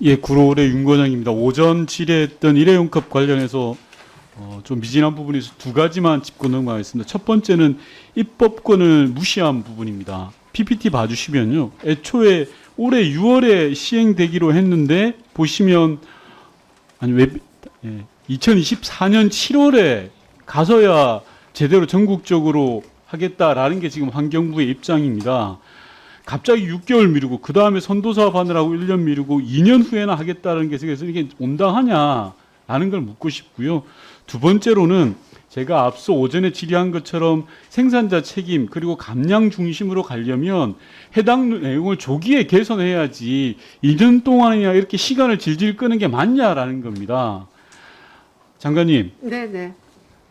예, 구로울의 윤건영입니다. 오전 질의했던 일회용컵 관련해서 좀 미진한 부분이 있어서 두 가지만 짚고 넘어가겠습니다. 첫 번째는 입법권을 무시한 부분입니다. PPT 봐주시면요. 애초에 올해 6월에 시행되기로 했는데 보시면 2024년 7월에 가서야 제대로 전국적으로 하겠다라는 게 지금 환경부의 입장입니다. 갑자기 6개월 미루고 그 다음에 선도사업 하느라고 1년 미루고 2년 후에나 하겠다는 게 그래서 이게 온당하냐라는 걸 묻고 싶고요. 두 번째로는 제가 앞서 오전에 질의한 것처럼 생산자 책임 그리고 감량 중심으로 가려면 해당 내용을 조기에 개선해야지 2년 동안이나 이렇게 시간을 질질 끄는 게 맞냐라는 겁니다. 장관님. 네네.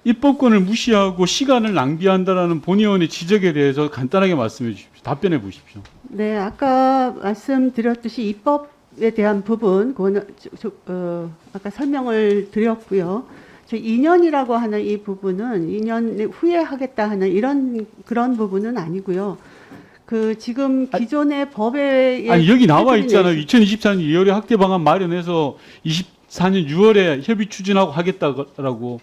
입법권을 무시하고 시간을 낭비한다라는 본의원의 지적에 대해서 간단하게 말씀해 주십시오. 답변해 보십시오. 네, 아까 말씀드렸듯이 입법에 대한 부분, 아까 설명을 드렸고요. 저 2년이라고 하는 이 부분은 2년 후에 하겠다 하는 그런 부분은 아니고요. 그 지금 기존의 법에 아니 여기 나와 있잖아요. 2024년 2월에 학대 방안 마련해서 24년 6월에 협의 추진하고 하겠다라고.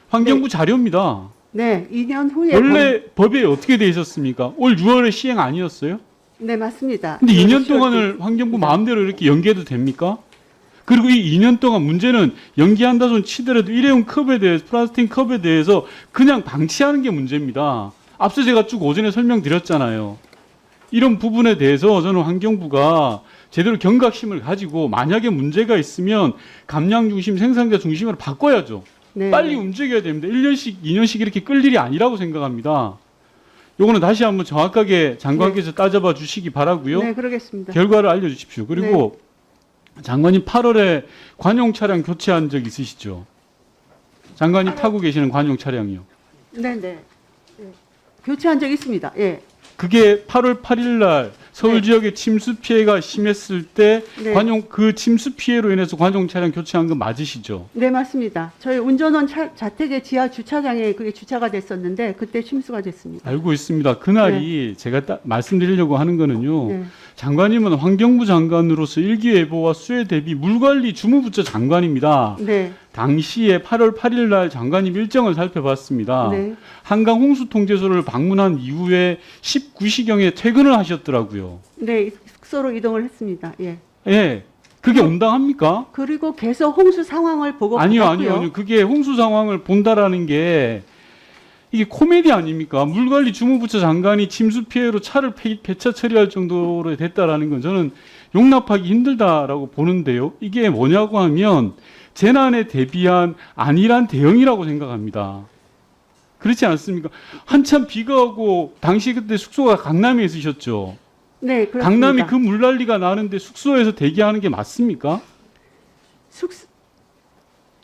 환경부 자료입니다. 네, 2년 후에 원래 법에 어떻게 돼 있었습니까? 올 6월에 시행 아니었어요? 네, 맞습니다. 근데 2년 동안을 환경부 마음대로 이렇게 연기해도 됩니까? 그리고 이 2년 동안 문제는 연기한다 손 치더라도 일회용 컵에 대해서 플라스틱 컵에 대해서 그냥 방치하는 게 문제입니다. 앞서 제가 쭉 오전에 설명드렸잖아요. 이런 부분에 대해서 저는 환경부가 제대로 경각심을 가지고 만약에 문제가 있으면 감량 중심, 생산자 중심으로 바꿔야죠. 네. 빨리 움직여야 됩니다. 1년씩, 2년씩 이렇게 끌 일이 아니라고 생각합니다. 요거는 다시 한번 정확하게 장관께서 따져봐 주시기 바라고요. 네, 그러겠습니다. 결과를 알려주십시오. 그리고 장관님 8월에 관용 차량 교체한 적 있으시죠? 장관님 타고 계시는 관용 차량이요. 네네. 네. 교체한 적 있습니다. 예. 그게 8월 8일 날 서울 네. 지역에 침수 피해가 심했을 때 네. 그 침수 피해로 인해서 관용 차량 교체한 건 맞으시죠? 네, 맞습니다. 저희 운전원 자택의 지하 주차장에 그게 주차가 됐었는데 그때 침수가 됐습니다. 알고 있습니다. 그날이 제가 말씀드리려고 하는 거는요. 네. 장관님은 환경부 장관으로서 일기예보와 수해 대비 물관리 주무부처 장관입니다. 네. 당시에 8월 8일 날 장관님 일정을 살펴봤습니다. 네. 한강 홍수통제소를 방문한 이후에 19시경에 퇴근을 하셨더라고요. 네, 숙소로 이동을 했습니다. 예. 예. 그게 온당합니까? 그리고 계속 홍수 상황을 보고 아니요. 그게 홍수 상황을 본다라는 게 이게 코미디 아닙니까? 물관리 주무부처 장관이 침수 피해로 차를 폐차 처리할 정도로 됐다라는 건 저는 용납하기 힘들다라고 보는데요. 이게 뭐냐고 하면 재난에 대비한 안일한 대응이라고 생각합니다. 그렇지 않습니까? 한참 비가 오고 당시 그때 숙소가 강남에 있으셨죠? 네, 그렇습니다. 강남이 그 물난리가 나는데 숙소에서 대기하는 게 맞습니까?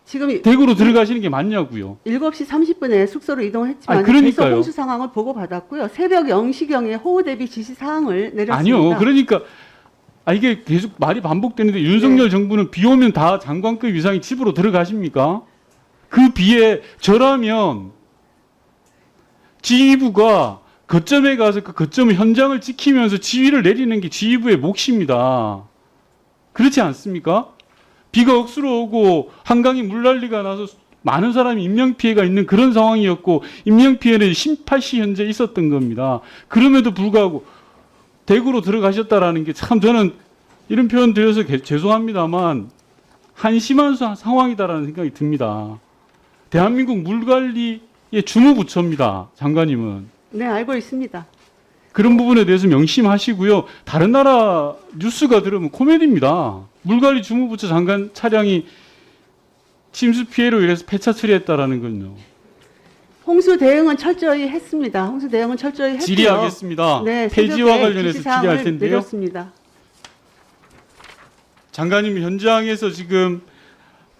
지금 대구로 들어가시는 게 맞냐고요? 7시 30분에 숙소로 이동했지만 아니, 그러니까요. 계속 홍수 상황을 보고 받았고요. 새벽 0시경에 호우 대비 지시 사항을 내렸습니다. 아니요. 그러니까 이게 계속 말이 반복되는데 윤석열 정부는 비 오면 다 장관급 이상이 집으로 들어가십니까? 그 비에 저라면 지휘부가 거점에 가서 그 거점 현장을 지키면서 지휘를 내리는 게 지휘부의 몫입니다. 그렇지 않습니까? 비가 억수로 오고 한강이 물난리가 나서 많은 사람이 인명피해가 있는 그런 상황이었고 인명피해는 18시 현재 있었던 겁니다. 그럼에도 불구하고 대구로 들어가셨다라는 게 참 저는 이런 표현 드려서 죄송합니다만 한심한 상황이다라는 생각이 듭니다. 대한민국 물관리의 주무부처입니다. 장관님은. 네, 알고 있습니다. 그런 부분에 대해서 명심하시고요. 다른 나라 뉴스가 들으면 코미디입니다. 물관리 주무부처 장관 차량이 침수 피해로 인해서 폐차 처리했다라는 건요. 홍수 대응은 철저히 했습니다. 홍수 대응은 철저히 했고요. 질의하겠습니다. 네, 폐지와 새벽에 관련해서 지시사항을 질의할 텐데요. 내렸습니다. 장관님 현장에서 지금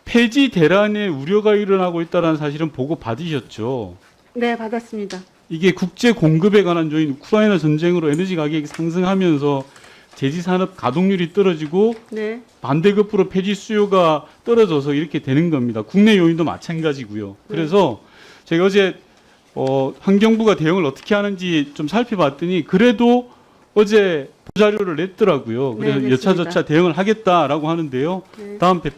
폐지 대란의 우려가 일어나고 있다는 사실은 보고 받으셨죠? 네, 받았습니다. 이게 국제 공급에 관한 요인, 우크라이나 전쟁으로 에너지 가격이 상승하면서 제지 산업 가동률이 떨어지고 네. 반대급부로 폐지 수요가 떨어져서 이렇게 되는 겁니다. 국내 요인도 마찬가지고요. 그래서 제가 어제 환경부가 대응을 어떻게 하는지 좀 살펴봤더니 그래도 어제 자료를 냈더라고요. 그래서 네, 냈습니다. 여차저차 대응을 하겠다라고 하는데요. 네. 다음 네.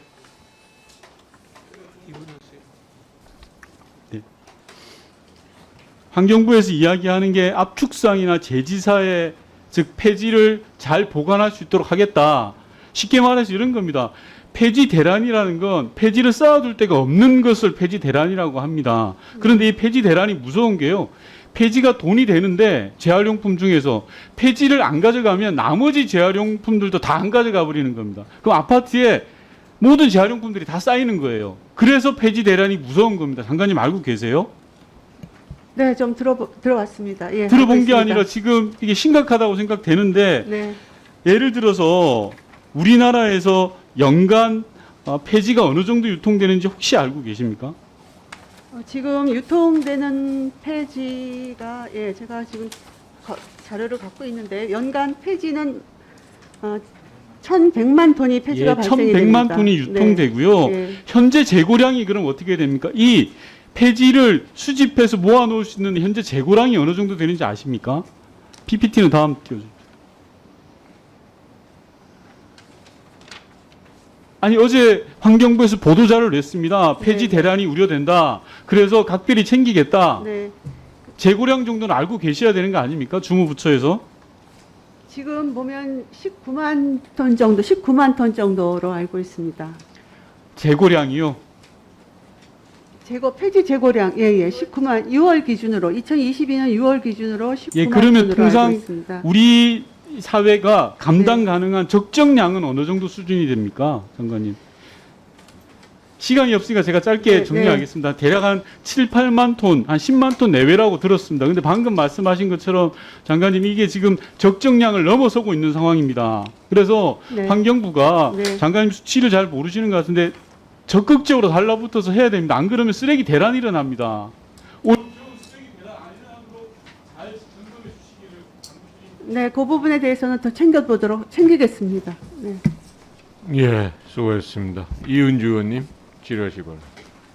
환경부에서 이야기하는 게 압축상이나 제지사의 즉 폐지를 잘 보관할 수 있도록 하겠다. 쉽게 말해서 이런 겁니다. 폐지 대란이라는 건 폐지를 쌓아둘 데가 없는 것을 폐지 대란이라고 합니다. 그런데 이 폐지 대란이 무서운 게요. 폐지가 돈이 되는데 재활용품 중에서 폐지를 안 가져가면 나머지 재활용품들도 다 안 가져가 버리는 겁니다. 그럼 아파트에 모든 재활용품들이 다 쌓이는 거예요. 그래서 폐지 대란이 무서운 겁니다. 장관님 알고 계세요? 네, 좀 들어봤습니다. 예, 들어본 알고 게 있습니다. 아니라 지금 이게 심각하다고 생각되는데 네. 예를 들어서 우리나라에서 연간 폐지가 어느 정도 유통되는지 혹시 알고 계십니까? 지금 유통되는 폐지가 예, 제가 지금 자료를 갖고 있는데 연간 폐지는 1,100만 톤이 폐지가 발생이 1,100만 됩니다. 톤이 유통되고요. 네. 현재 재고량이 그럼 어떻게 됩니까? 이 폐지를 수집해서 모아놓을 수 있는 현재 재고량이 어느 정도 되는지 아십니까? PPT는 다음 띄워주십시오. 아니 어제 환경부에서 보도자료를 냈습니다. 폐지 네. 대란이 우려된다. 그래서 각별히 챙기겠다. 네. 재고량 정도는 알고 계셔야 되는 거 아닙니까? 주무부처에서. 지금 보면 19만 톤 정도로 알고 있습니다. 재고량이요. 폐지 재고량 예, 19만 6월 기준으로 2022년 6월 기준으로 19만 예, 그러면 톤으로 통상 알고 있습니다. 우리 사회가 감당 네. 가능한 적정량은 어느 정도 수준이 됩니까? 장관님. 시간이 없으니까 제가 짧게 네, 정리하겠습니다. 대략 한 7, 8만 톤, 한 10만 톤 내외라고 들었습니다. 근데 방금 말씀하신 것처럼 장관님 이게 지금 적정량을 넘어서고 있는 상황입니다. 그래서 네. 환경부가 네. 장관님 수치를 잘 모르시는 것 같은데 적극적으로 달라붙어서 해야 됩니다. 안 그러면 쓰레기 대란이 일어납니다. 쓰레기 대란 안 일어나도록 잘 점검해 주시기를 네, 그 부분에 대해서는 더 챙기겠습니다. 네. 예, 수고했습니다. 이은주 의원님 질의하시 바랍니다.